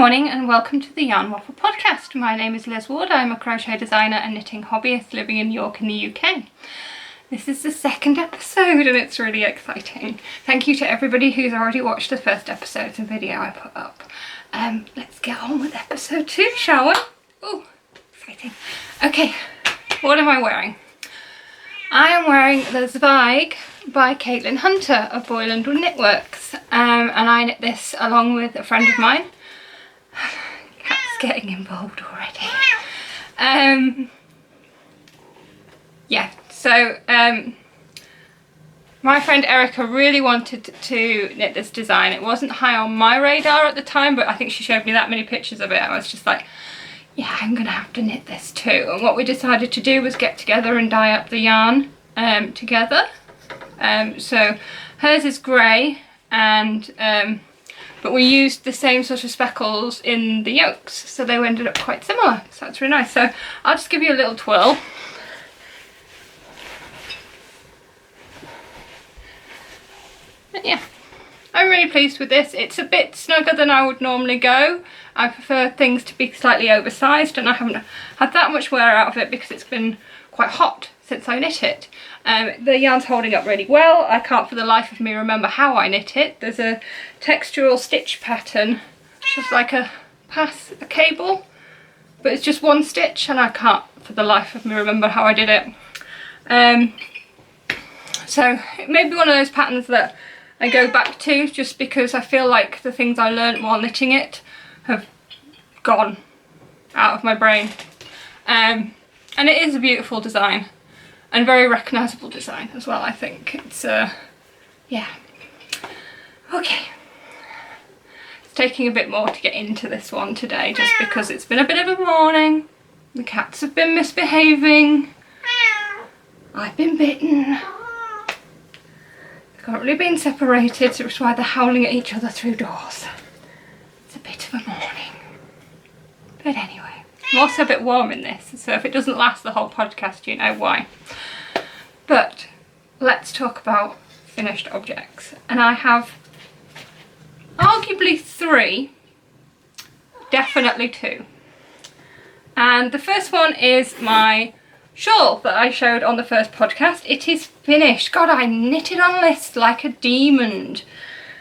morning and welcome to the Yarn Waffle podcast. My name is Liz Ward. I'm a crochet designer and knitting hobbyist living in York in the UK. This is the second episode and it's really exciting. Thank you to everybody who's already watched the first episode of the video I put up. Let's get on with episode 2, shall we? Oh, exciting. Okay, what am I wearing? I am wearing the Zweig by Caitlin Hunter of Boyland Knitworks, and I knit this along with a friend of mine. Cat's getting involved already. My friend Erica really wanted to knit this design. It wasn't high on my radar at the time, but I think she showed me that many pictures of it. I was just like, yeah, I'm gonna have to knit this too. And what we decided to do was get together and dye up the yarn together. So hers is grey, and but we used the same sort of speckles in the yolks, so they ended up quite similar. So that's really nice. So I'll just give you a little twirl. But yeah, I'm really pleased with this. It's a bit snugger than I would normally go. I prefer things to be slightly oversized, and I haven't had that much wear out of it because it's been quite hot since I knit it. The yarn's holding up really well. I can't for the life of me remember how I knit it. There's a textural stitch pattern, just like a cable, but it's just one stitch and I can't for the life of me remember how I did it. So it may be one of those patterns that I go back to just because I feel like the things I learnt while knitting it have gone out of my brain. And it is a beautiful design and very recognisable design as well, I think. It's, yeah. Okay. It's taking a bit more to get into this one today just because it's been a bit of a morning. The cats have been misbehaving. I've been bitten. They've currently been separated, so it's why they're howling at each other through doors. It's a bit of a morning. But anyway. I'm also a bit warm in this, so if it doesn't last the whole podcast, you know why. But let's talk about finished objects. And I have arguably 3, definitely 2. And the first one is my shawl that I showed on the first podcast. It is finished. God, I knitted on this like a demon.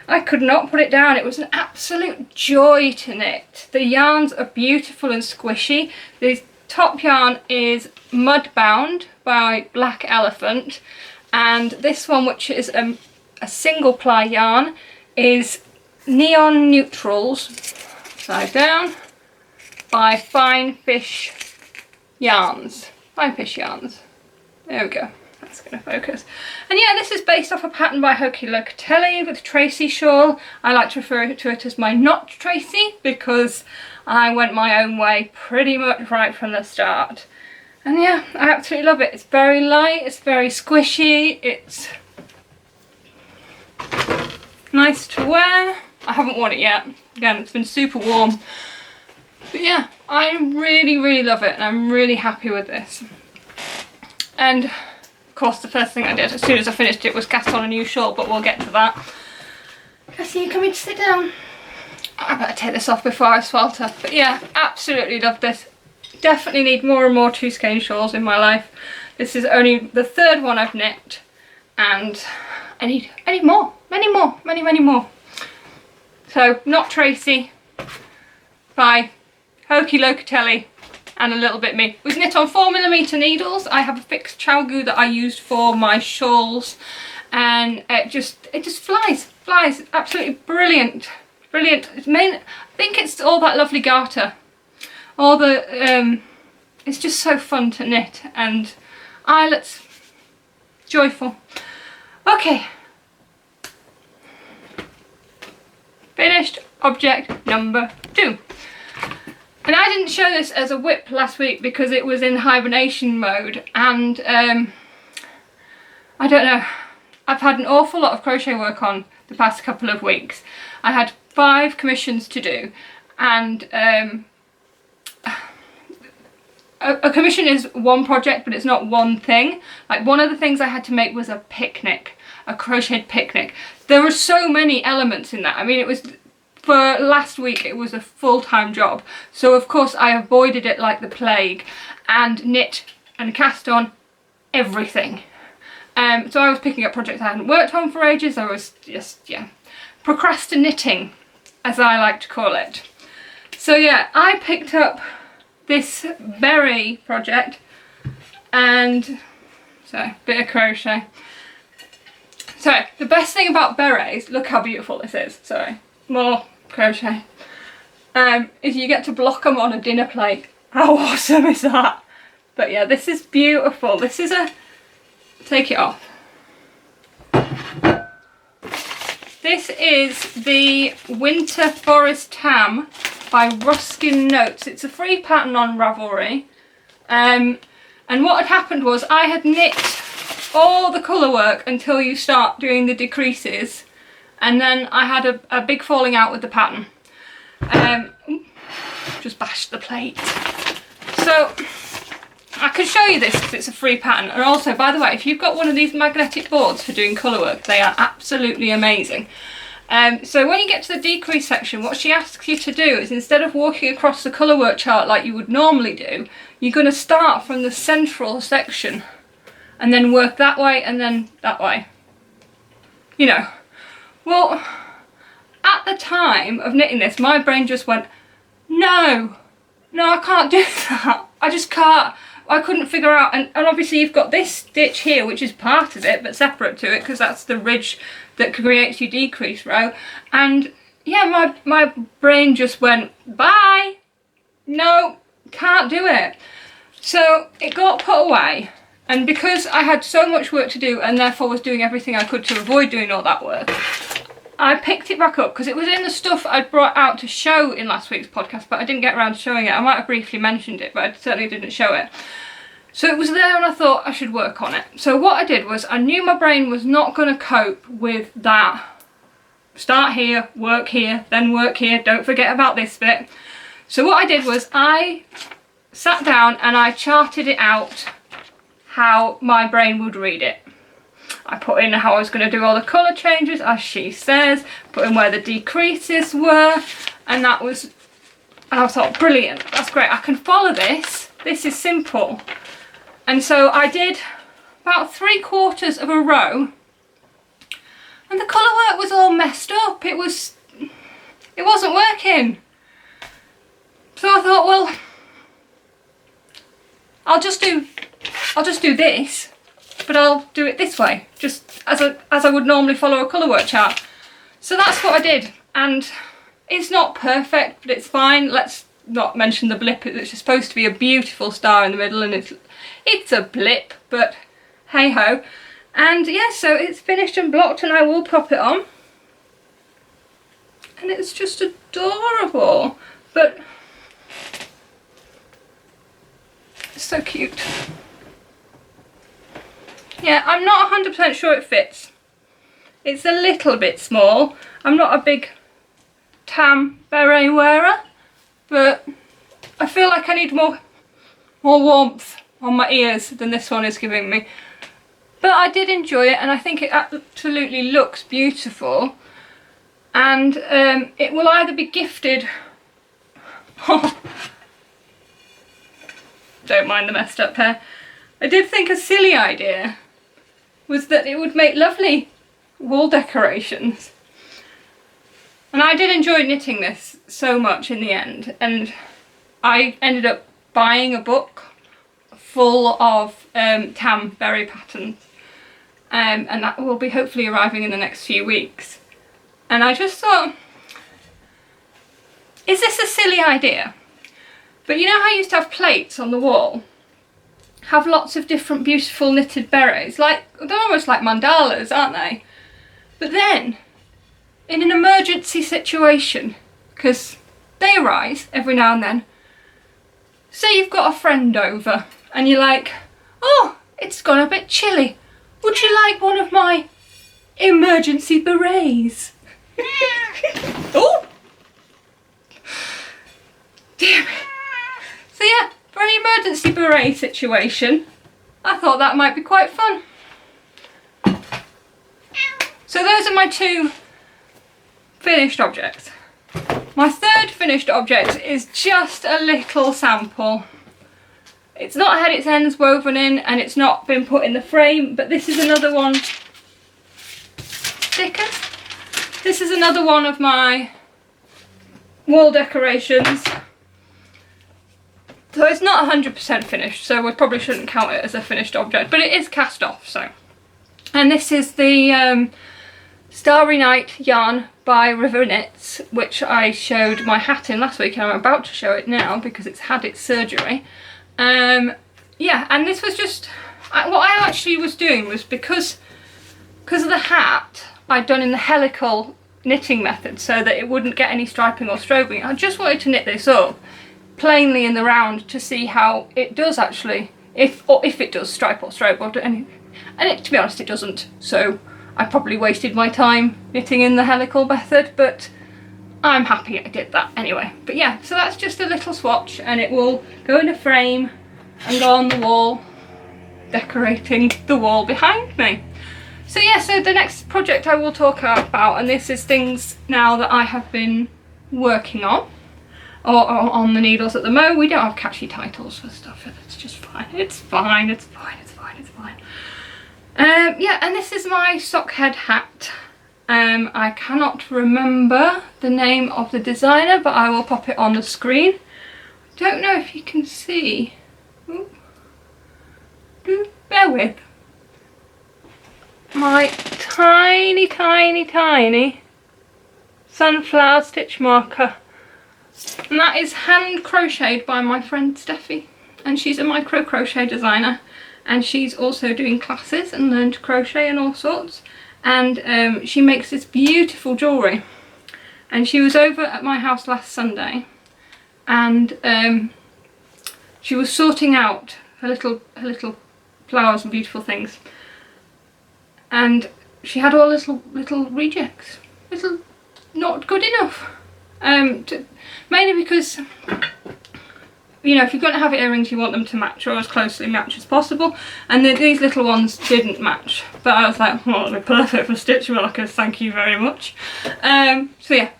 I could not put it down. It was an absolute joy to knit. The yarns are beautiful and squishy. The top yarn is mud bound by Black Elephant, and this one, which is a single ply yarn, is Neon Neutrals, side down, by Fine Fish Yarns. Fine Fish Yarns. There we go. That's going to focus. And yeah, this is based off a pattern by Hoki Locatelli with Tracy shawl. I like to refer to it as my not Tracy because I went my own way pretty much right from the start. And yeah, I absolutely love it. It's very light, it's very squishy, it's nice to wear. I haven't worn it yet. Again, it's been super warm. But yeah, I really, really love it and I'm really happy with this. And of course, the first thing I did as soon as I finished it was cast on a new shawl, but we'll get to that. Cassie, you coming to sit down? I better take this off before I swelter. But yeah, absolutely love this. Definitely need more and more 2-skein shawls in my life. This is only the 3rd one I've knit, and I need more. Many more. So, Not Tracy by Hoki Locatelli. And a little bit me. It was knit on 4mm needles. I have a fixed chalgu that I used for my shawls, and it just flies. Absolutely brilliant. I think it's all that lovely garter. All the it's just so fun to knit, and eyelets joyful. Okay. Finished object number 2. And I didn't show this as a whip last week because it was in hibernation mode, and I don't know, I've had an awful lot of crochet work on the past couple of weeks. I had 5 commissions to do, and a commission is one project, but it's not one thing. Like, one of the things I had to make was a picnic, a crocheted picnic. There were so many elements in that. I mean, it was for last week it was a full-time job, so of course I avoided it like the plague and knit and cast on everything. So I was picking up projects I hadn't worked on for ages. I was just, yeah, procrastiknitting, as I like to call it. So yeah, I picked up this berry project, and so bit of crochet. So the best thing about berets, look how beautiful this is, sorry, more crochet, is you get to block them on a dinner plate. How awesome is that? But yeah, this is beautiful. This is a, take it off. This is the Winter Forest Tam by Ruskin Notes. It's a free pattern on Ravelry. And what had happened was I had knit all the colour work until you start doing the decreases, and then I had a big falling out with the pattern. Just bashed the plate. So I can show you this because it's a free pattern. And also, by the way, if you've got one of these magnetic boards for doing colour work, they are absolutely amazing. So when you get to the decrease section, what she asks you to do is, instead of walking across the colour work chart like you would normally do, you're going to start from the central section and then work that way and then that way. You know. Well, at the time of knitting this, my brain just went, no, I can't do that. I just can't. I couldn't figure out, and obviously you've got this stitch here, which is part of it, but separate to it, because that's the ridge that creates your decrease row. And yeah, my brain just went, bye, no, can't do it. So it got put away, and because I had so much work to do and therefore was doing everything I could to avoid doing all that work, I picked it back up because it was in the stuff I'd brought out to show in last week's podcast, but I didn't get around to showing it. I might have briefly mentioned it, but I certainly didn't show it. So it was there and I thought I should work on it. So what I did was, I knew my brain was not going to cope with that. Start here, work here, then work here, don't forget about this bit. So what I did was I sat down and I charted it out how my brain would read it. I put in how I was going to do all the colour changes, as she says, put in where the decreases were, and that was, and I thought, brilliant, that's great, I can follow this, this is simple. And so I did about 3/4 of a row, and the colour work was all messed up, it wasn't working. So I thought, well, I'll just do this, but I'll do it this way, just as I would normally follow a colour work chart. So that's what I did, and it's not perfect, but it's fine. Let's not mention the blip. It's supposed to be a beautiful star in the middle, and it's a blip, but hey ho. And yeah, so it's finished and blocked, and I will pop it on, and it's just adorable. But it's so cute. Yeah, I'm not 100% sure it fits. It's a little bit small. I'm not a big tam beret wearer, but I feel like I need more warmth on my ears than this one is giving me. But I did enjoy it, and I think it absolutely looks beautiful. And it will either be gifted... Don't mind the messed up hair. I did think a silly idea was that it would make lovely wall decorations. And I did enjoy knitting this so much in the end, and I ended up buying a book full of tam berry patterns, and that will be hopefully arriving in the next few weeks. And I just thought, is this a silly idea? But you know how I used to have plates on the wall? Have lots of different beautiful knitted berets, like they're almost like mandalas, aren't they? But then, in an emergency situation, because they arise every now and then, say you've got a friend over and you're like, oh, it's gone a bit chilly, would you like one of my emergency berets? Oh, dear me. So yeah, for an emergency beret situation, I thought that might be quite fun. So those are my two finished objects. My third finished object is just a little sample. It's not had its ends woven in and it's not been put in the frame, but this is another one. Stickers. This is another one of my wall decorations. So it's not 100% finished, so we probably shouldn't count it as a finished object, but it is cast off, so. And this is the Starry Night yarn by River Knits, which I showed my hat in last week, and I'm about to show it now because it's had its surgery. Yeah, and this was just, what I actually was doing was because of the hat I'd done in the helical knitting method so that it wouldn't get any striping or strobing. I just wanted to knit this up plainly in the round to see how it does actually, if it does stripe or strobe or anything. And to be honest, it doesn't, so I probably wasted my time knitting in the helical method, but I'm happy I did that anyway. But yeah, so that's just a little swatch, and it will go in a frame and go on the wall, decorating the wall behind me. So yeah, so the next project I will talk about, and this is things now that I have been working on, or on the needles at the moment. We don't have catchy titles for stuff, it's just fine. It's fine, it's fine, it's fine, it's fine. Yeah, and this is my sock head hat. I cannot remember the name of the designer, but I will pop it on the screen. Don't know if you can see. Ooh. Bear with. My tiny, tiny, tiny sunflower stitch marker. And that is hand crocheted by my friend Steffi. And she's a micro crochet designer. And she's also doing classes and learned to crochet and all sorts. And she makes this beautiful jewellery. And she was over at my house last Sunday. And she was sorting out her little flowers and beautiful things. And she had all little rejects, little not good enough. Mainly because, you know, if you're going to have earrings, you want them to match, or as closely match as possible. And these little ones didn't match. But I was like, well, they're perfect for stitch markers, thank you very much. So yeah,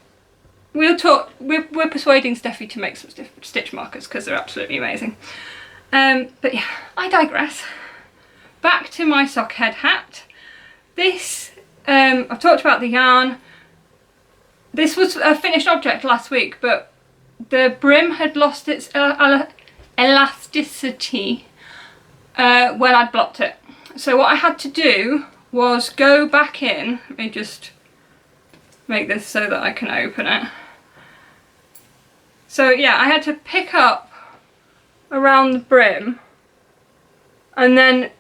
we're persuading Steffi to make some stitch markers because they're absolutely amazing. But yeah, I digress. Back to my sock head hat. This, I've talked about the yarn. This was a finished object last week, but the brim had lost its elasticity when I'd blocked it. So what I had to do was go back in. Let me just make this so that I can open it. So yeah, I had to pick up around the brim and then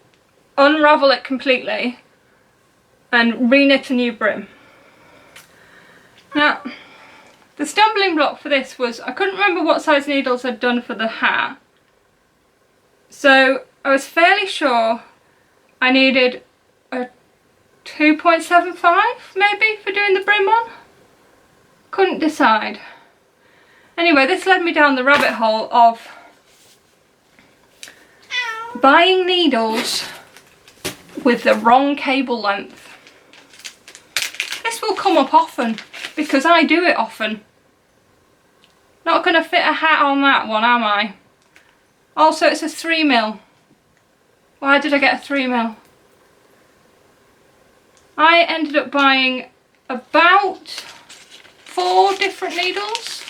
unravel it completely and re-knit a new brim. Now, the stumbling block for this was I couldn't remember what size needles I'd done for the hat. So I was fairly sure I needed a 2.75 maybe for doing the brim on. Couldn't decide. Anyway, this led me down the rabbit hole of buying needles with the wrong cable length. This will come up often because I do it often. Not going to fit a hat on that one, am I? Also, it's a 3mm. Why did I get a 3mm? I ended up buying about 4 different needles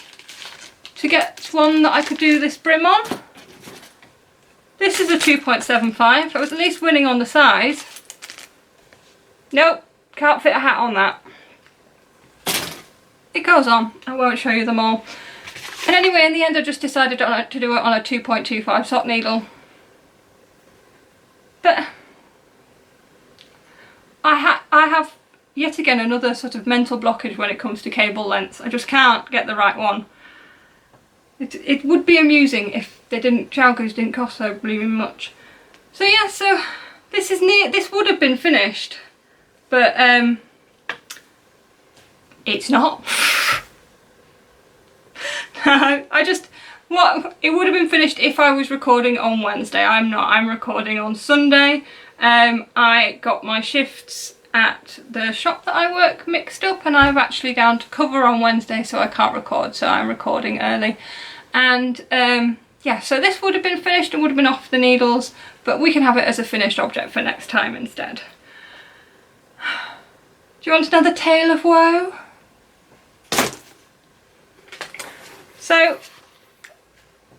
to get one that I could do this brim on. This is a 2.75. I was at least winning on the size. Nope, can't fit a hat on that. It goes on, I won't show you them all. And anyway, in the end I just decided to do it on a 2.25 sock needle. But I have yet again another sort of mental blockage when it comes to cable lengths. I just can't get the right one. It would be amusing if they didn't, Chalkers didn't cost so blooming much. So yeah, so this would have been finished, but it's not. It would have been finished if I was recording on Wednesday. I'm not, I'm recording on Sunday. I got my shifts at the shop that I work mixed up, and I'm actually down to cover on Wednesday, so I can't record, so I'm recording early. And yeah, so this would have been finished and would have been off the needles, but we can have it as a finished object for next time instead. Do you want another tale of woe? So,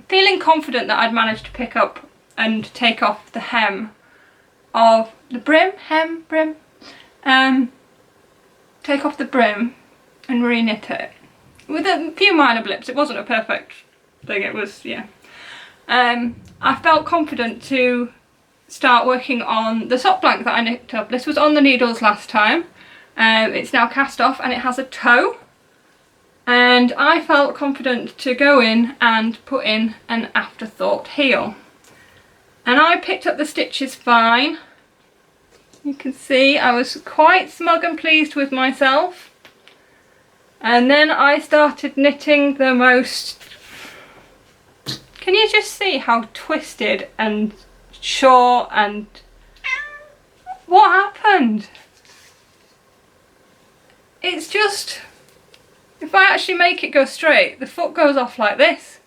feeling confident that I'd managed to pick up and take off the hem of the brim, take off the brim and re-knit it with a few minor blips. It wasn't a perfect thing, it was, yeah. I felt confident to start working on the sock blank that I knit up. This was on the needles last time. It's now cast off and it has a toe. And I felt confident to go in and put in an afterthought heel. And I picked up the stitches fine. You can see I was quite smug and pleased with myself. And then I started knitting the most... Can you just see how twisted and short and... What happened? It's just... If I actually make it go straight, the foot goes off like this.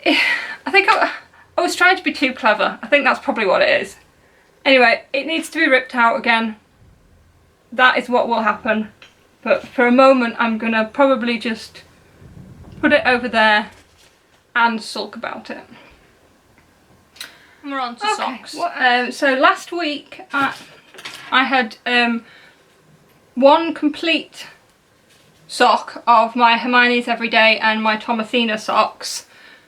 I think I was trying to be too clever. I think that's probably what it is. Anyway, it needs to be ripped out again. That is what will happen. But for a moment, I'm gonna probably just put it over there and sulk about it. And we're on to socks. Well, so last week, I had one complete sock of my Hermione's Everyday and my Thomasina socks.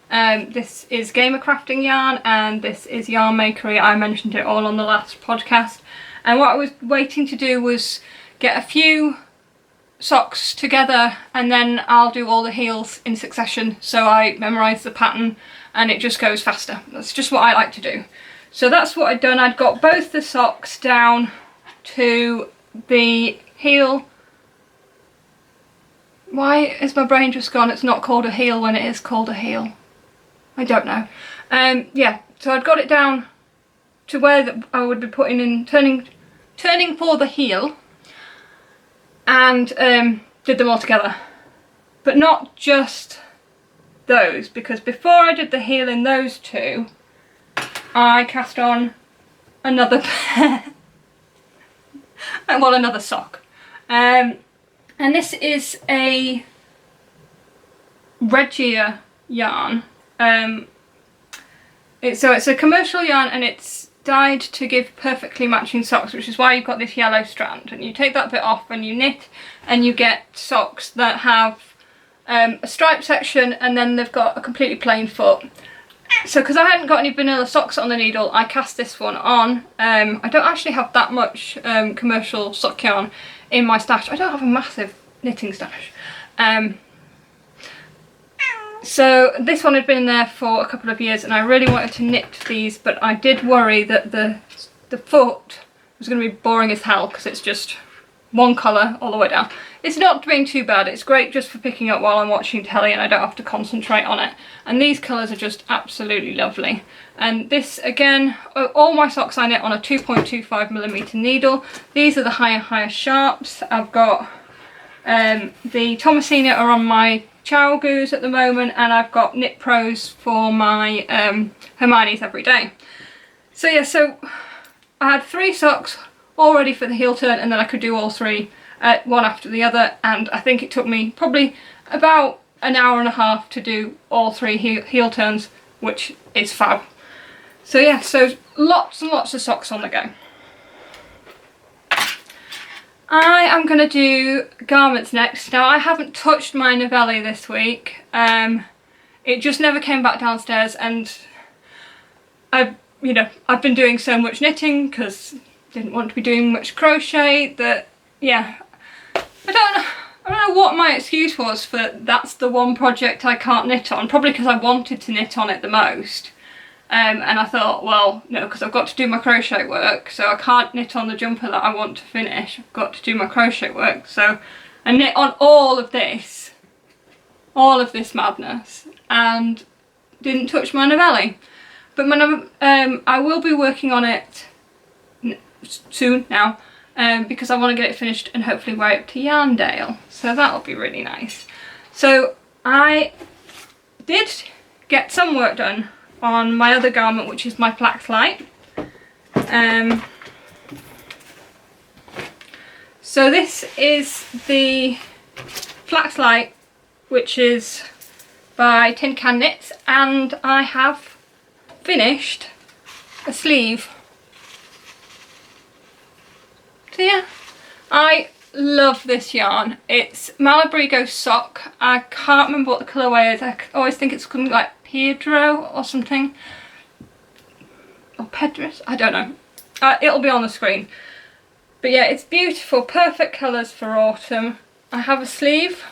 This is Gamer Crafting yarn and this is Yarn Makery. I mentioned it all on the last podcast. And what I was waiting to do was get a few socks together and then I'll do all the heels in succession, so I memorise the pattern and it just goes faster. That's just what I like to do. So that's what I'd done. I'd got both the socks down to the heel. Why is my brain just gone? It's not called a heel when it is called a heel. I don't know. Yeah, so I'd got it down to where I would be putting in, turning for the heel, and did them all together. But not just those, because before I did the heel in those two, I cast on another pair. Well, another sock. And this is a Regia yarn. It's a commercial yarn and it's dyed to give perfectly matching socks, which is why you've got this yellow strand. And you take that bit off and you knit and you get socks that have a stripe section and then they've got a completely plain foot. So because I hadn't got any vanilla socks on the needle, I cast this one on. I don't actually have that much commercial sock yarn in my stash. I don't have a massive knitting stash. So this one had been there for a couple of years and I really wanted to knit these, but I did worry that the foot was going to be boring as hell because it's just one colour all the way down. It's not being too bad, it's great just for picking up while I'm watching telly and I don't have to concentrate on it. And these colours are just absolutely lovely. And this, again, all my socks I knit on a 2.25mm needle. These are the higher sharps. I've got the Thomasina are on my Chow Goos at the moment, and I've got Knit Pros for my Hermione's Everyday. So yeah, so I had 3 socks all ready for the heel turn, and then I could do all 3 one after the other, and I think it took me probably about an hour and a half to do all 3 heel turns, which is fab. So yeah, so lots and lots of socks on the go. I am going to do garments next. Now I haven't touched my Novelli this week. It just never came back downstairs, and I've been doing so much knitting because didn't want to be doing much crochet that, yeah, I don't know what my excuse was for that's the one project I can't knit on. Probably because I wanted to knit on it the most. And I thought, well, no, because I've got to do my crochet work, so I can't knit on the jumper that I want to finish. I've got to do my crochet work, so I knit on all of this madness, and didn't touch my Novelli. but I will be working on it soon now, because I want to get it finished and hopefully wear it to Yarndale, so that'll be really nice. So I did get some work done on my other garment, which is my flax light. So this is the flax light, which is by Tin Can Knits, and I have finished a sleeve. So yeah, I love this yarn. It's Malabrigo Sock. I can't remember what the colourway is. I always think it's something like Pedro or something. Or Pedris, I don't know. It'll be on the screen. But yeah, it's beautiful, perfect colours for autumn. I have a sleeve.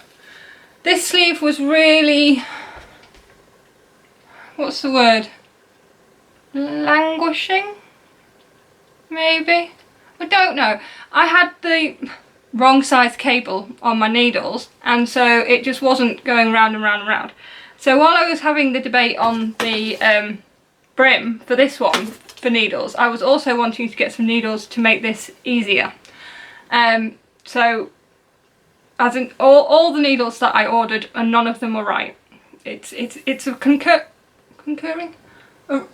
This sleeve was really, what's the word? Languishing? Maybe? I don't know. I had the wrong size cable on my needles, and so it just wasn't going round and round and round. So while I was having the debate on the brim for this one, for needles, I was also wanting to get some needles to make this easier. So as in all the needles that I ordered, and none of them were right. It's a concurring? Oh.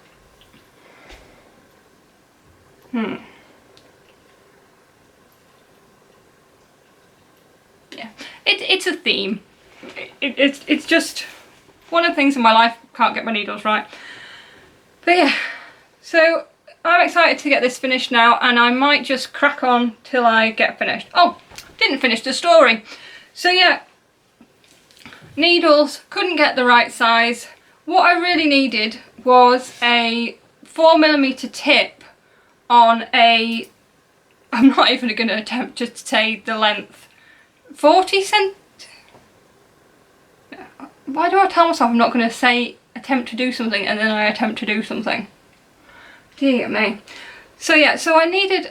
Yeah, it's a theme. It's just one of the things in my life, can't get my needles right. But yeah, so I'm excited to get this finished now, and I might just crack on till I get finished. Oh, didn't finish the story. So yeah, needles, couldn't get the right size. What I really needed was a 4mm tip on a, I'm not even going to attempt to say the length, 40 cent. Why do I tell myself I'm not going to say attempt to do something and then I attempt to do something? Dear me. So yeah, so I needed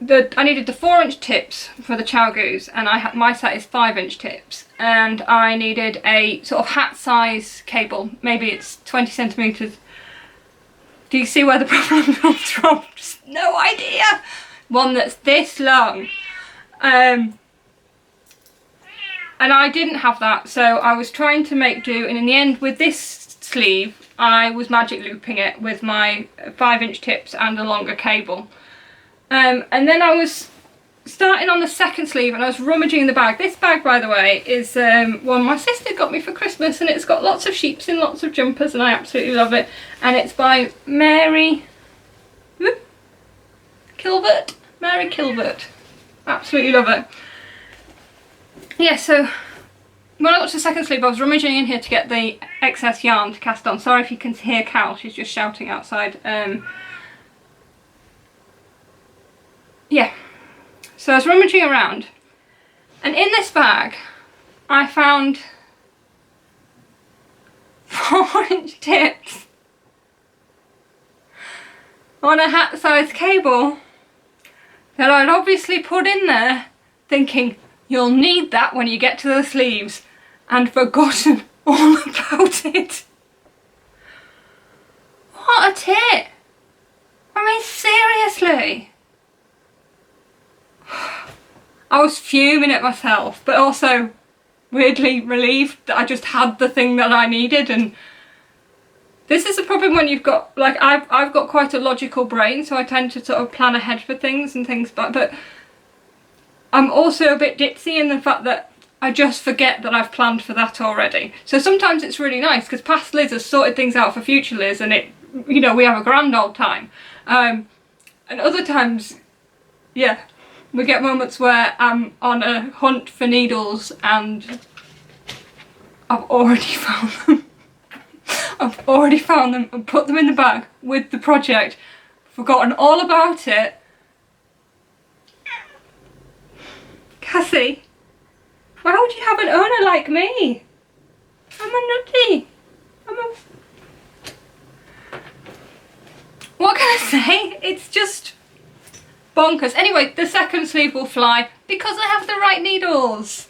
the 4-inch tips for the chow goose, and my set is 5-inch tips, and I needed a sort of hat size cable. Maybe it's 20 centimeters. Do you see where the problem comes from? Just no idea. One that's this long. And I didn't have that, so I was trying to make do, and in the end with this sleeve I was magic looping it with my 5-inch tips and a longer cable. And then I was starting on the second sleeve, and I was rummaging in the bag. This bag, by the way, is one my sister got me for Christmas, and it's got lots of sheeps and lots of jumpers, and I absolutely love it. And it's by Mary Kilvert. Mary Kilvert. Absolutely love it. Yeah, so when I got to the second sleeve, I was rummaging in here to get the excess yarn to cast on. Sorry if you can hear Cal, she's just shouting outside. Yeah, so I was rummaging around, and in this bag I found 4-inch tips on a hat size cable that I'd obviously put in there thinking you'll need that when you get to the sleeves, and forgotten all about it. What a tip! I mean, seriously. I was fuming at myself, but also weirdly relieved that I just had the thing that I needed. And this is the problem when you've got, like, I've got quite a logical brain, so I tend to sort of plan ahead for things and things, but I'm also a bit ditzy in the fact that I just forget that I've planned for that already. So sometimes it's really nice because past Liz has sorted things out for future Liz, and it, you know, we have a grand old time. And other times, yeah, we get moments where I'm on a hunt for needles and I've already found them. I've already found them and put them in the bag with the project, forgotten all about it. Cassie, why would you have an owner like me? I'm a nutty. What can I say? It's just bonkers. Anyway, the second sleeve will fly because I have the right needles.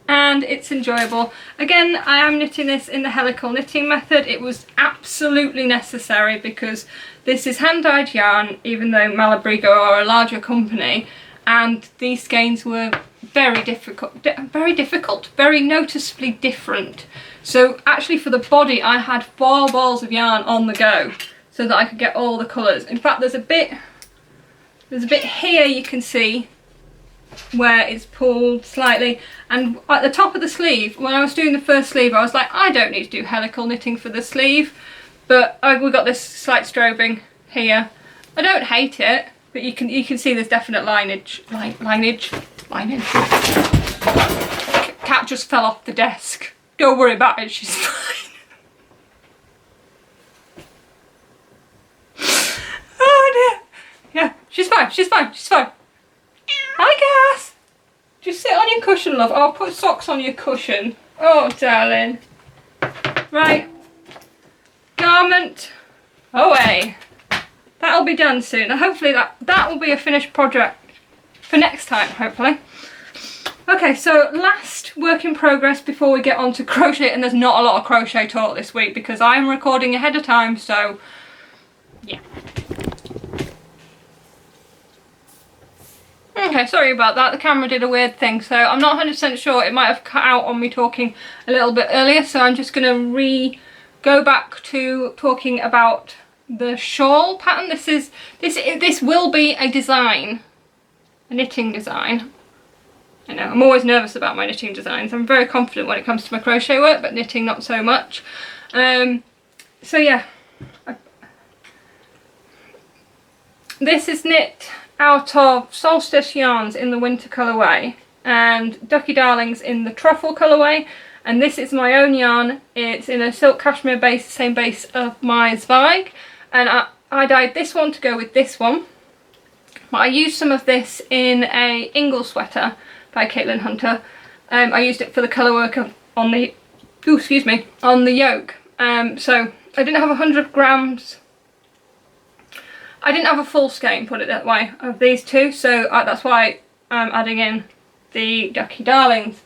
and it's enjoyable. Again, I am knitting this in the helical knitting method. It was absolutely necessary because this is hand-dyed yarn, even though Malabrigo are a larger company, and these skeins were very difficult, very noticeably different. So actually for the body I had 4 balls of yarn on the go so that I could get all the colours. In fact, there's a bit here you can see where it's pulled slightly, and at the top of the sleeve, when I was doing the first sleeve, I was like, I don't need to do helical knitting for the sleeve, but we got this slight strobing here. I don't hate it, but you can see there's definite lineage. Cat just fell off the desk. Don't worry about it, she's fine. Oh dear. Yeah, she's fine. Hi, Cass. Just sit on your cushion, love. I'll put socks on your cushion. Oh, darling. Right. Garment away. That'll be done soon. And hopefully that will be a finished project for next time, hopefully. Okay, so last work in progress before we get on to crochet, and there's not a lot of crochet talk this week because I am recording ahead of time, so yeah. Okay, sorry about that, the camera did a weird thing, so I'm not 100% sure, it might have cut out on me talking a little bit earlier, so I'm just going to go back to talking about the shawl pattern. This will be a design, a knitting design. I know, I'm always nervous about my knitting designs. I'm very confident when it comes to my crochet work, but knitting not so much. So yeah, this is knit out of Solstice yarns in the winter colourway and Ducky Darlings in the truffle colourway, and this is my own yarn. It's in a silk cashmere base, same base of my Zweig, and I dyed this one to go with this one, but I used some of this in a Ingle sweater by Caitlin Hunter. I used it for the colour work on the on the yoke. So I didn't have 100 grams. I didn't have a full skein, put it that way, of these two, so that's why I'm adding in the Ducky Darlings.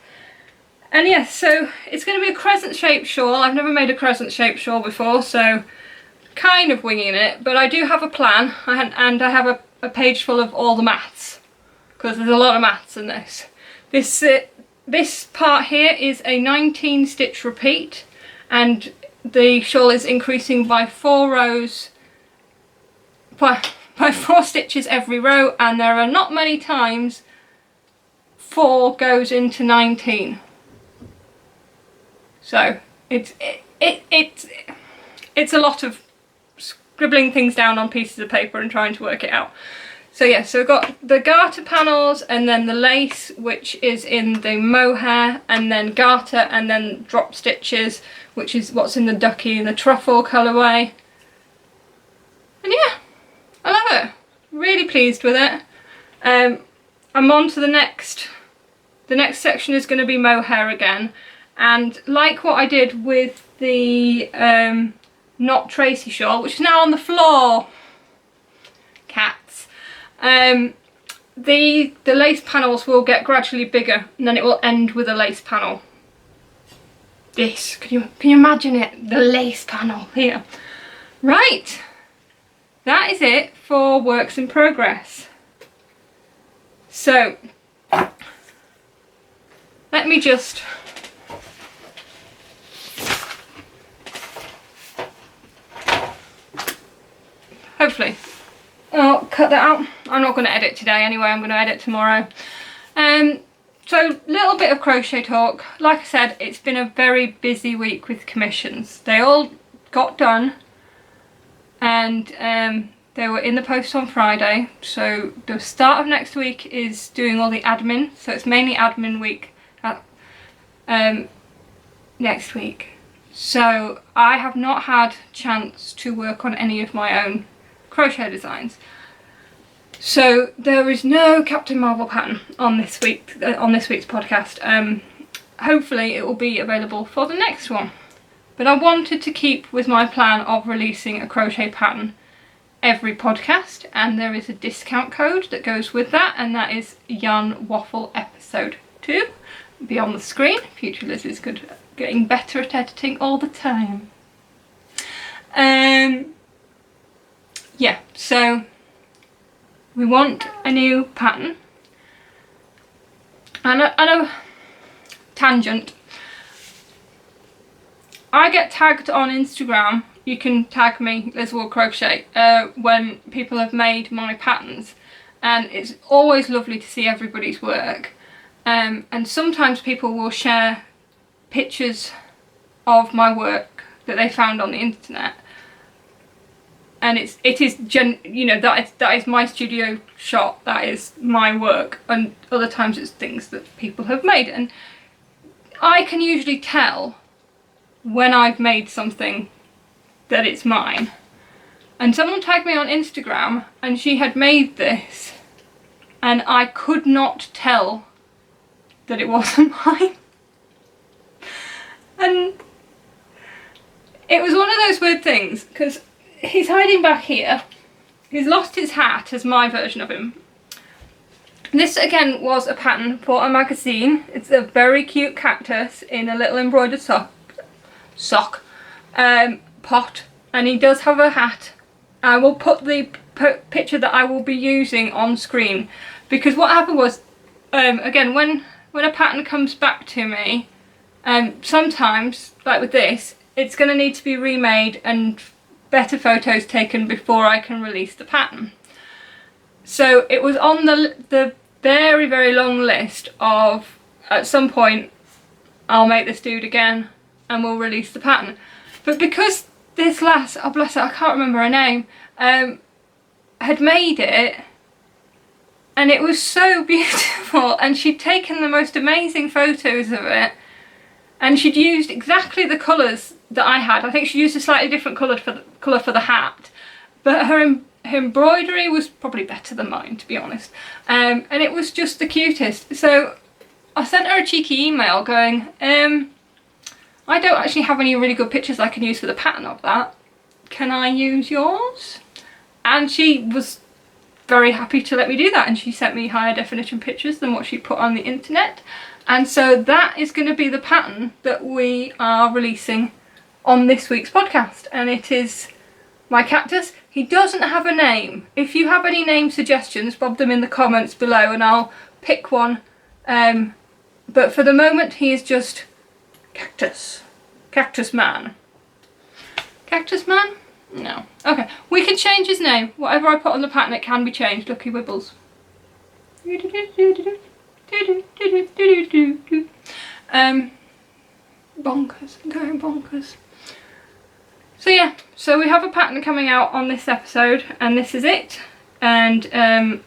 And yes, so it's going to be a crescent shaped shawl. I've never made a crescent shaped shawl before, so kind of winging it, but I do have a plan, and I have a page full of all the maths, because there's a lot of maths in this. This part here is a 19 stitch repeat, and the shawl is increasing by 4 rows, by 4 stitches every row, and there are not many times 4 goes into 19. So it's a lot of scribbling things down on pieces of paper and trying to work it out. So yeah, so we've got the garter panels and then the lace, which is in the mohair, and then garter and then drop stitches, which is what's in the ducky and the truffle colourway. And yeah, I love it. Really pleased with it. I'm on to the next. The next section is going to be mohair again, and like what I did with the Not Tracy shawl, which is now on the floor. Cats. The lace panels will get gradually bigger, and then it will end with a lace panel. This, can you imagine it? The lace panel here. Right, that is it for works in progress. So let me just hopefully I'll cut that out. I'm not going to edit today anyway, I'm going to edit tomorrow. So little bit of crochet talk. Like I said, it's been a very busy week with commissions. They all got done, and they were in the post on Friday. So the start of next week is doing all the admin. So it's mainly admin week next week. So I have not had chance to work on any of my own crochet designs. So there is no Captain Marvel pattern on this week's podcast. Hopefully it will be available for the next one. But I wanted to keep with my plan of releasing a crochet pattern every podcast, and there is a discount code that goes with that, and that is Yarn Waffle episode 2. be on the screen. Future Liz is good, getting better at editing all the time. Yeah, so we want a new pattern. And a tangent. I get tagged on Instagram. You can tag me, Lizward Crochet, when people have made my patterns, and it's always lovely to see everybody's work. And sometimes people will share pictures of my work that they found on the internet, and it is you know, that is my studio shot, that is my work, and other times it's things that people have made, and I can usually tell when I've made something that it's mine. And someone tagged me on Instagram and she had made this, and I could not tell that it wasn't mine. And it was one of those weird things, because he's hiding back here. He's lost his hat as my version of him. This again was a pattern for a magazine. It's a very cute cactus in a little embroidered sock pot, and he does have a hat. I will put the picture that I will be using on screen, because what happened was, again, when a pattern comes back to me, sometimes, like with this, it's going to need to be remade and better photos taken before I can release the pattern. So it was on the very, very long list of, at some point I'll make this dude again and we'll release the pattern. But because this lass, oh bless her, I can't remember her name, had made it, and it was so beautiful, and she'd taken the most amazing photos of it, and she'd used exactly the colours that I had. I think she used a slightly different colour for the hat, but her embroidery was probably better than mine, to be honest, and it was just the cutest. So I sent her a cheeky email going, I don't actually have any really good pictures I can use for the pattern of that. Can I use yours? And she was very happy to let me do that, and she sent me higher definition pictures than what she put on the internet. And so that is going to be the pattern that we are releasing on this week's podcast, and it is my cactus. He doesn't have a name. If you have any name suggestions, bob them in the comments below and I'll pick one. But for the moment he is just Cactus. Cactus Man. Cactus Man? No. Okay, we can change his name. Whatever I put on the pattern, it can be changed. Look, he wibbles. Bonkers. I'm going bonkers. So yeah, so we have a pattern coming out on this episode, and this is it. And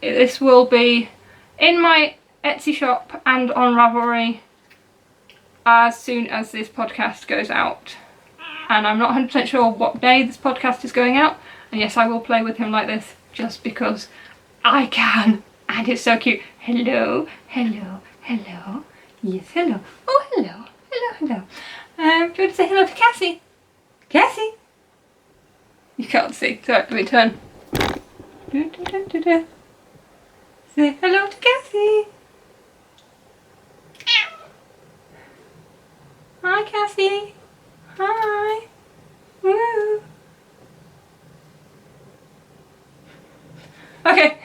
this will be in my Etsy shop and on Ravelry as soon as this podcast goes out. And I'm not 100% sure what day this podcast is going out. And yes, I will play with him like this just because I can. And it's so cute. Hello, hello, hello. Yes, hello. Oh, hello, hello, hello. Do you want to say hello to Cassie? Cassie? You can't see. So let me turn. Say hello to Cassie. Hi, Cassie. Hi. Woo. Okay.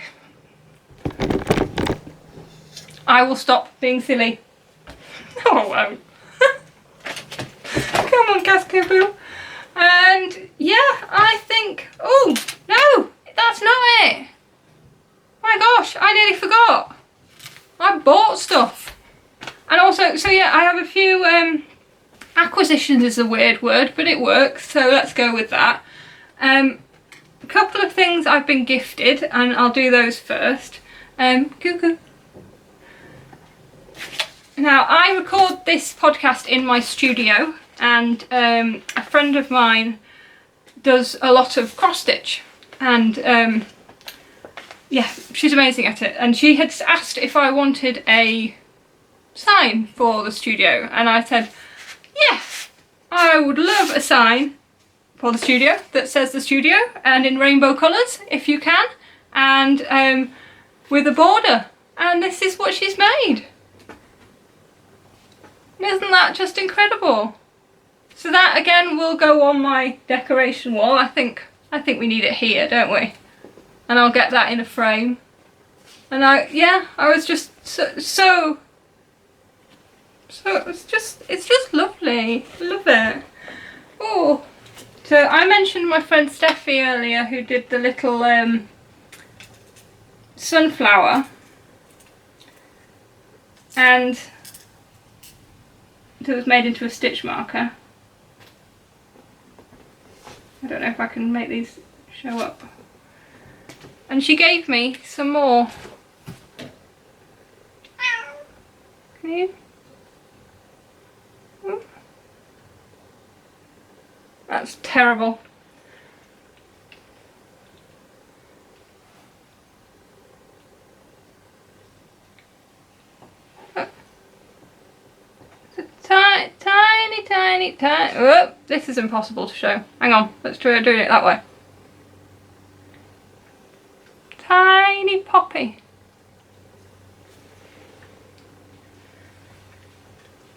I will stop being silly. No, I won't. Come on, Cascaboo. And yeah, I think. Oh no, that's not it. My gosh, I nearly forgot. I bought stuff. And also, so yeah, I have a few acquisitions is a weird word, but it works, so let's go with that. A couple of things I've been gifted, and I'll do those first. Cuckoo. Now, I record this podcast in my studio, and a friend of mine does a lot of cross stitch, and yeah, she's amazing at it, and she had asked if I wanted a sign for the studio, and I said yes, I would love a sign for the studio that says the studio, and in rainbow colours if you can, and with a border, and this is what she's made. Isn't that just incredible? So that again will go on my decoration wall. I think we need it here, don't we? And I'll get that in a frame. And I was just so it's just lovely. Love it. Oh, so I mentioned my friend Steffi earlier, who did the little sunflower, and it was made into a stitch marker. I don't know if I can make these show up. And she gave me some more. Can you? Oh. That's terrible. Tiny. Oh, this is impossible to show. Hang on, let's try doing it that way. Tiny poppy.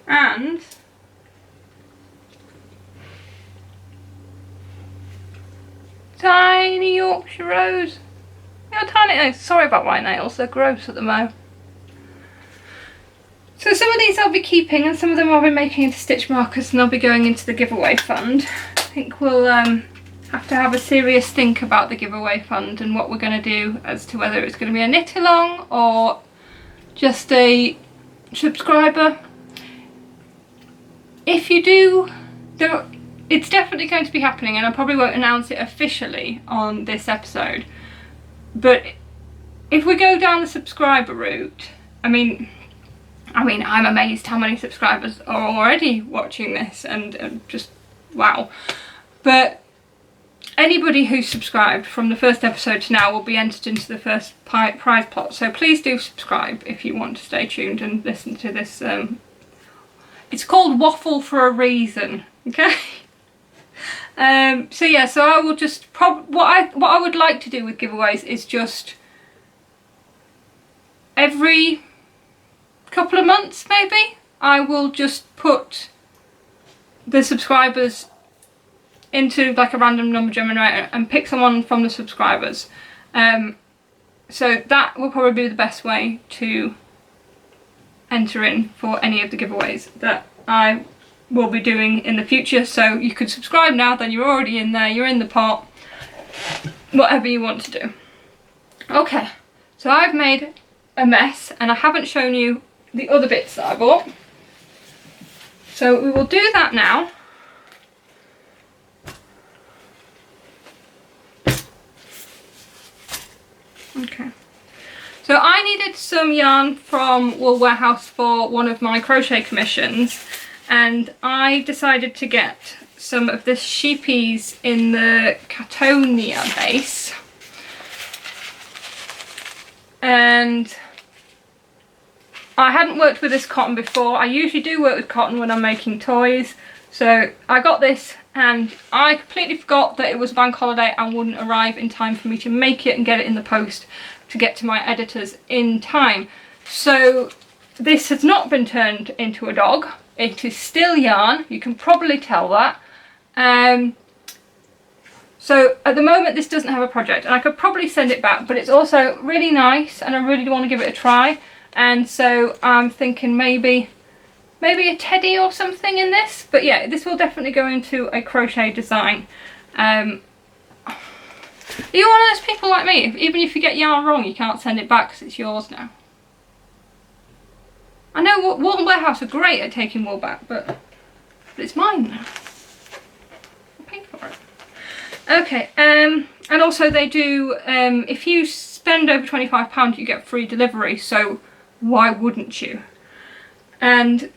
And tiny Yorkshire rose. They're tiny. Sorry about my nails, they're gross at the moment. So some of these I'll be keeping and some of them I'll be making into stitch markers and they'll be going into the giveaway fund. I think we'll have to have a serious think about the giveaway fund and what we're going to do as to whether it's going to be a knit along or just a subscriber. If you do, it's definitely going to be happening and I probably won't announce it officially on this episode. But if we go down the subscriber route, I mean I'm amazed how many subscribers are already watching this and just wow. But anybody who's subscribed from the first episode to now will be entered into the first prize pot. So please do subscribe if you want to stay tuned and listen to this. It's called Waffle for a reason, okay? So yeah, so I will just what I would like to do with giveaways is just every couple of months maybe I will just put the subscribers into like a random number generator and pick someone from the subscribers. So that will probably be the best way to enter in for any of the giveaways that I will be doing in the future. So you could subscribe now, then you're already in there, you're in the pot, whatever you want to do. Okay, so I've made a mess and I haven't shown you the other bits that I bought. So we will do that now. Okay. So I needed some yarn from Wool Warehouse for one of my crochet commissions and I decided to get some of this sheepies in the Cattonia base. And I hadn't worked with this cotton before. I usually do work with cotton when I'm making toys. So I got this and I completely forgot that it was bank holiday and wouldn't arrive in time for me to make it and get it in the post to get to my editors in time. So this has not been turned into a dog. It is still yarn. You can probably tell that. So at the moment this doesn't have a project and I could probably send it back, but it's also really nice and I really want to give it a try. And so I'm thinking maybe a teddy or something in this. But yeah, this will definitely go into a crochet design. Are you one of those people like me? Even if you get yarn wrong, you can't send it back because it's yours now. I know Wool Warehouse are great at taking wool back, but it's mine now. I paid for it. Okay, and also they do, if you spend over £25 you get free delivery, so why wouldn't you? And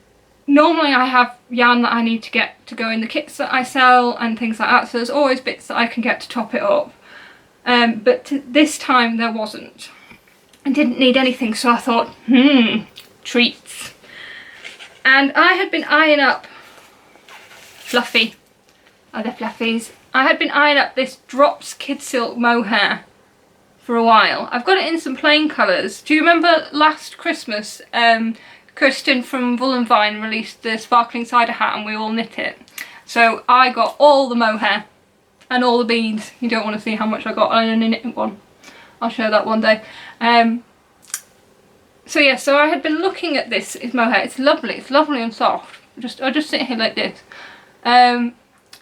normally I have yarn that I need to get to go in the kits that I sell and things like that, so there's always bits that I can get to top it up. But this time there wasn't. I didn't need anything, so I thought, treats. And I had been eyeing up Fluffy, other fluffies. I had been eyeing up this Drops Kid Silk mohair for a while. I've got it in some plain colours. Do you remember last Christmas Kirsten from Wool and Vine released the sparkling cider hat and we all knit it. So I got all the mohair and all the beads. You don't want to see how much I got on a knitting one. I'll show that one day. So yeah, so I had been looking at this mohair. It's lovely and soft. I just sit here like this.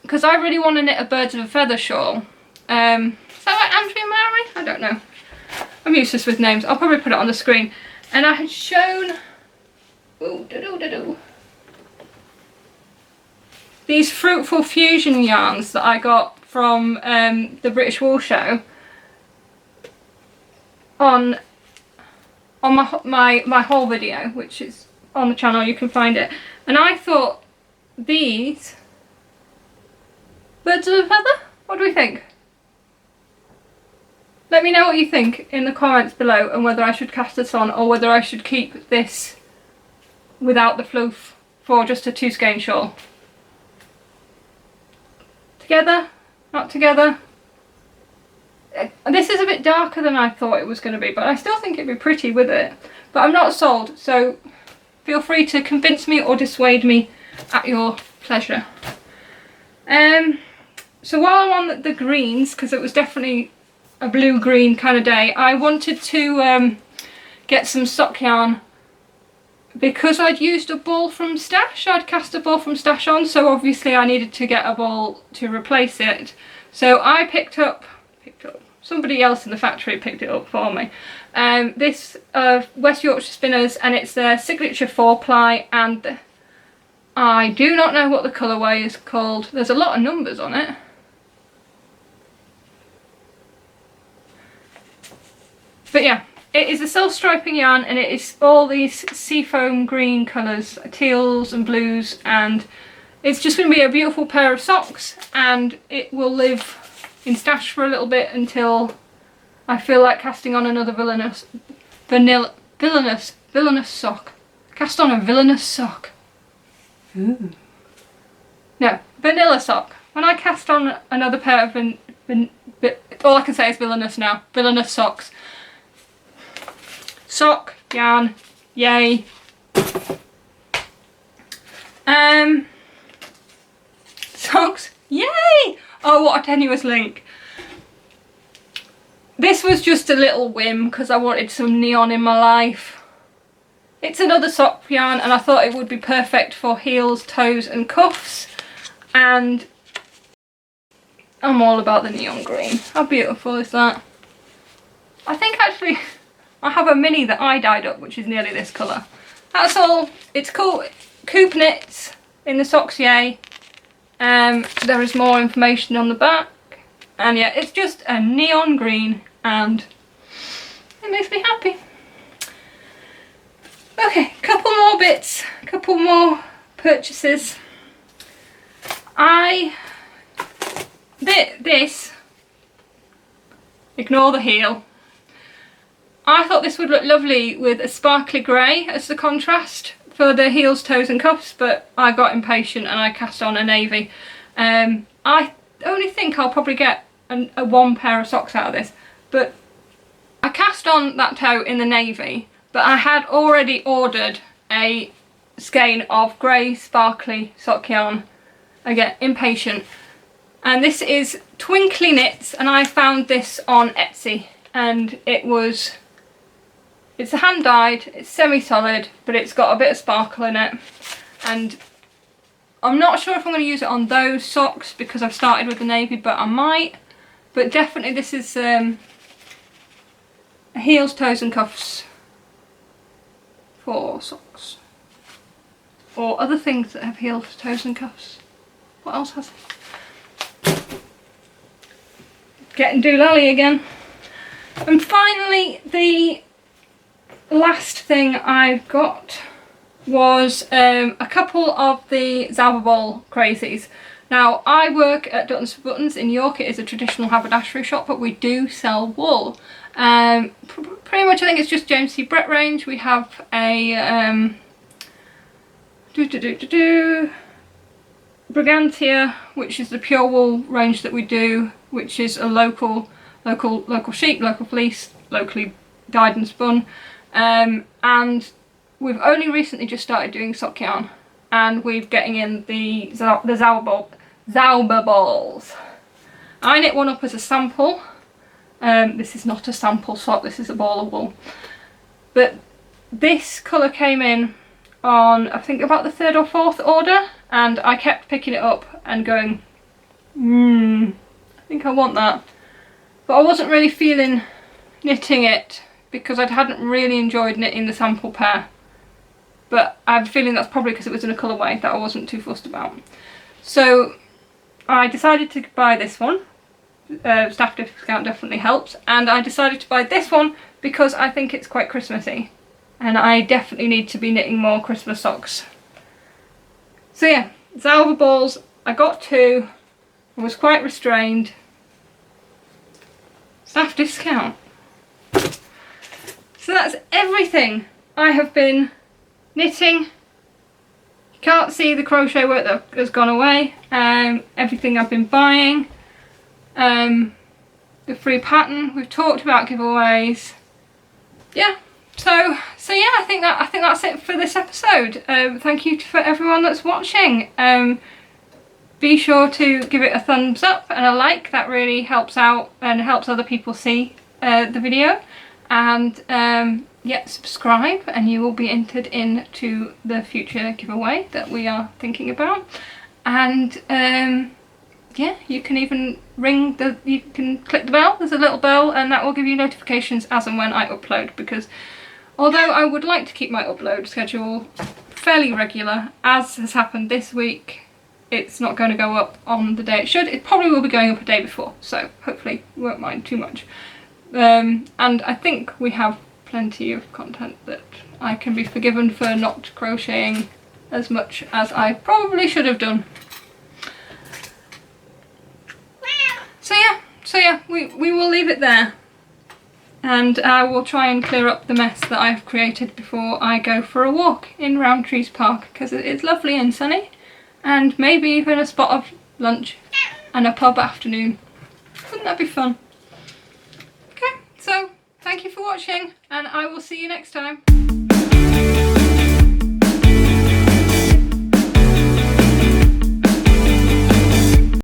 Because I really want to knit a birds of a feather shawl. Is that like Andrea Mary? I don't know. I'm useless with names. I'll probably put it on the screen. And I had shown these Fruitful Fusion yarns that I got from the British Wool Show on my haul video, which is on the channel, you can find it. And I thought these birds of a feather? What do we think? Let me know what you think in the comments below and whether I should cast this on or whether I should keep this without the fluff for just a 2 skein shawl. Together? Not together? This is a bit darker than I thought it was going to be, but I still think it'd be pretty with it. But I'm not sold, so feel free to convince me or dissuade me at your pleasure. So while I'm on the greens, because it was definitely a blue-green kind of day, I wanted to get some sock yarn because I'd used a ball from Stash. I'd cast a ball from Stash on, so obviously I needed to get a ball to replace it. So I picked up, somebody else in the factory picked it up for me. This West Yorkshire Spinners, and it's their signature 4-ply, and I do not know what the colourway is called. There's a lot of numbers on it. But yeah, it is a self-striping yarn and it is all these seafoam green colours, teals and blues, and it's just going to be a beautiful pair of socks, and it will live in Stash for a little bit until I feel like casting on another villainous sock. Cast on a villainous sock. Ooh. No, vanilla sock. When I cast on another pair of all I can say is villainous now. Villainous socks. Sock, yarn, yay. Socks, yay! Oh, what a tenuous link. This was just a little whim because I wanted some neon in my life. It's another sock yarn and I thought it would be perfect for heels, toes and cuffs, and I'm all about the neon green. How beautiful is that? I think actually I have a mini that I dyed up which is nearly this colour. That's all. It's cool. Coop knits in the socks, yay. There is more information on the back, and yeah, it's just a neon green and it makes me happy. Okay, couple more bits, couple more purchases. This, ignore the heel. I thought this would look lovely with a sparkly grey as the contrast for the heels, toes and cuffs, but I got impatient and I cast on a navy. I only think I'll probably get a one pair of socks out of this, but I cast on that toe in the navy, but I had already ordered a skein of grey sparkly sock yarn. Again, impatient. And this is Twinkly Knits, and I found this on Etsy, and it's a hand dyed, it's semi-solid, but it's got a bit of sparkle in it, and I'm not sure if I'm going to use it on those socks because I've started with the navy, but I might. But definitely this is a heels, toes and cuffs for socks, or other things that have heels, toes and cuffs. What else has it? Getting doolally again. And finally, the last thing I've got was a couple of the Zauber Ball crazies. Now, I work at Duttons for Buttons in York. It is a traditional haberdashery shop, but we do sell wool. Pretty much I think it's just James C. Brett range. We have a Brigantia, which is the pure wool range that we do, which is a local sheep, local fleece, locally dyed and spun, and we've only recently just started doing sock yarn, and we're getting in the Zauber balls. I knit one up as a sample. This is not a sample sock, this is a ball of wool. But this colour came in on, I think, about the 3rd or 4th order, and I kept picking it up and going, I think I want that. But I wasn't really feeling knitting it because I hadn't really enjoyed knitting the sample pair. But I have a feeling that's probably because it was in a colourway that I wasn't too fussed about. So I decided to buy this one. Staff discount definitely helps. And I decided to buy this one because I think it's quite Christmassy. And I definitely need to be knitting more Christmas socks. So yeah, Zauber balls. I got 2. I was quite restrained. Staff discount. So that's everything I have been knitting. You can't see the crochet work that has gone away. Everything I've been buying. The free pattern. We've talked about giveaways. Yeah. So yeah, I think that's it for this episode. Thank you for everyone that's watching. Be sure to give it a thumbs up and a like. That really helps out and helps other people see the video. And yeah, subscribe and you will be entered into the future giveaway that we are thinking about. And yeah, you can even you can click the bell. There's a little bell, and that will give you notifications as and when I upload, because although I would like to keep my upload schedule fairly regular, as has happened this week, it's not going to go up on the day it should. It probably will be going up a day before, so hopefully you won't mind too much. And I think we have plenty of content that I can be forgiven for not crocheting as much as I probably should have done. So yeah, we will leave it there. And I will try and clear up the mess that I've created before I go for a walk in Roundtrees Park, because it's lovely and sunny, and maybe even a spot of lunch and a pub afternoon. Wouldn't that be fun? Okay, so thank you for watching, and I will see you next time.